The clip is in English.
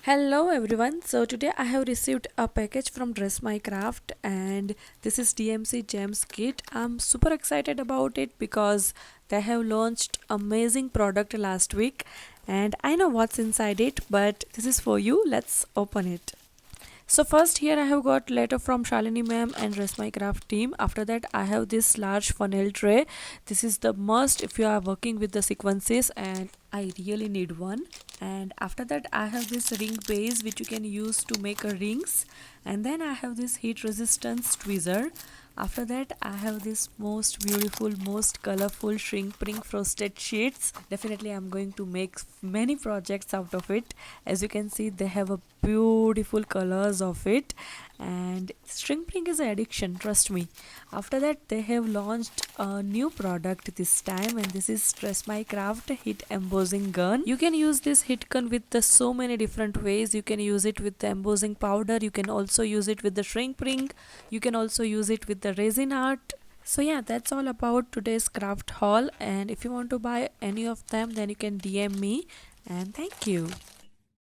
Hello everyone. So today I have received a package from Dress My Craft and this is DMC Gems kit. I'm super excited about it because they have launched amazing product last week and I know what's inside it, but this is for you. Let's open it. So first here I have got letter from Shalini ma'am and Dress My Craft team. After that I have this large funnel tray. This is the must if you are working with the sequences and I really need one. And after that I have this ring base which you can use to make a rings, and then I have this heat resistance tweezer. After that I have this most beautiful, most colorful shrink print frosted sheets. Definitely I'm going to make many projects out of it. As you can see, they have a beautiful colors of it, and shrink print is an addiction, trust me. After that they have launched a new product this time, and this is Dress My Craft heat embossing gun. You can use this heat gun with the so many different ways. You can use it with the embossing powder, you can also use it with the shrink print, you can also use it with the resin art. So yeah, that's all about today's craft haul, and if you want to buy any of them then you can DM me, and thank you.